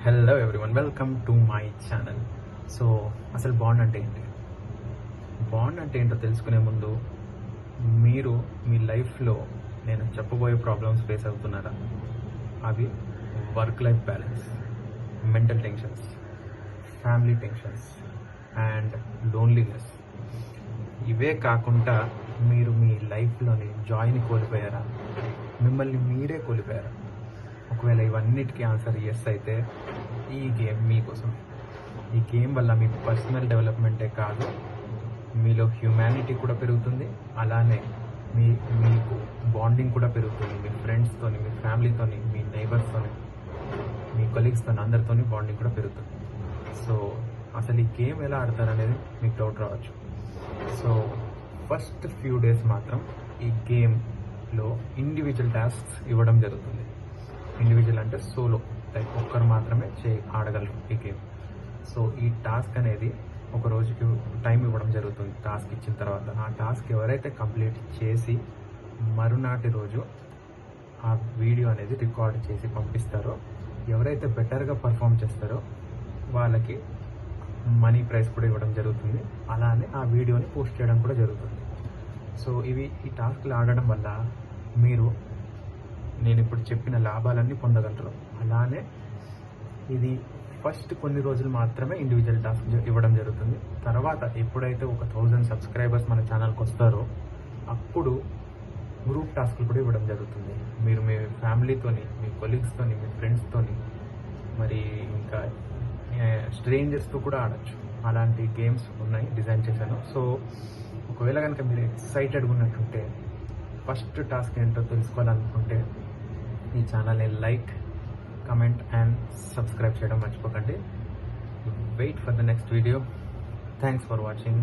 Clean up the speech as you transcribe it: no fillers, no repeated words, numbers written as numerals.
Hello everyone, welcome to my channel. So అసలు bond అంటే ఏంటి? బాండ్ అంటే ఏంటో తెలుసుకునే ముందు మీరు మీ లైఫ్లో నేను చెప్పబోయే ప్రాబ్లమ్స్ ఫేస్ అవుతున్నారా? అవి work life balance, mental tensions, family tensions and loneliness. ఇవే కాకుండా మీరు మీ లైఫ్లోని జాయ్ని కోల్పోయారా? మిమ్మల్ని మీరే కోల్పోయారా? ఒకవేళ ఇవన్నిటికీ ఆన్సర్ ఎస్ అయితే ఈ గేమ్ మీకోసం. ఈ గేమ్ వల్ల మీ పర్సనల్ డెవలప్మెంటే కాదు, మీలో హ్యూమానిటీ కూడా పెరుగుతుంది. అలానే మీకు బాండింగ్ కూడా పెరుగుతుంది. మీ ఫ్రెండ్స్తోని, మీ ఫ్యామిలీతోని, మీ నైబర్స్తోని, మీ కొలీగ్స్తోని, అందరితోని బాండింగ్ కూడా పెరుగుతుంది. సో అసలు ఈ గేమ్ ఎలా ఆడతారనేది మీకు డౌట్ రావచ్చు. సో ఫస్ట్ ఫ్యూ డేస్ మాత్రం ఈ గేమ్లో ఇండివిజువల్ టాస్క్స్ ఇవ్వడం జరుగుతుంది. ఇండివిజువల్ అంటే సోలో, లైక్ ఒక్కరు మాత్రమే ఆడగలరు ఈ గేమ్. సో ఈ టాస్క్ అనేది ఒక రోజుకి టైం ఇవ్వడం జరుగుతుంది. టాస్క్ ఇచ్చిన తర్వాత ఆ టాస్క్ ఎవరైతే కంప్లీట్ చేసి మరునాటి రోజు ఆ వీడియో అనేది రికార్డ్ చేసి పంపిస్తారో, ఎవరైతే బెటర్గా పర్ఫామ్ చేస్తారో వాళ్ళకి మనీ ప్రైజ్ కూడా ఇవ్వడం జరుగుతుంది. అలానే ఆ వీడియోని పోస్ట్ చేయడం కూడా జరుగుతుంది. సో ఈ టాస్క్లు ఆడడం వల్ల మీరు నేను ఇప్పుడు చెప్పిన లాభాలన్నీ పొందగలరు. అలానే ఇది ఫస్ట్ కొన్ని రోజులు మాత్రమే ఇండివిజువల్ టాస్క్ ఇవ్వడం జరుగుతుంది. తర్వాత ఎప్పుడైతే 1000 సబ్స్క్రైబర్స్ మన ఛానల్కి వస్తారో అప్పుడు గ్రూప్ టాస్క్లు కూడా ఇవ్వడం జరుగుతుంది. మీరు మీ ఫ్యామిలీతోని, మీ కొలీగ్స్తోని, మీ ఫ్రెండ్స్తోని, మరి ఇంకా స్ట్రేంజర్స్తో కూడా ఆడచ్చు. అలాంటి గేమ్స్ ఉన్నాయి, డిజైన్ చేశాను. సో ఒకవేళ కనుక మీరు ఎక్సైటెడ్గా ఉన్నట్టుంటే, ఫస్ట్ టాస్క్ ఏంటో తెలుసుకోవాలనుకుంటే ఈ ఛానల్ని లైక్, కమెంట్ అండ్ సబ్స్క్రైబ్ చేయడం మర్చిపోకండి. Wait for the next video. Thanks for watching.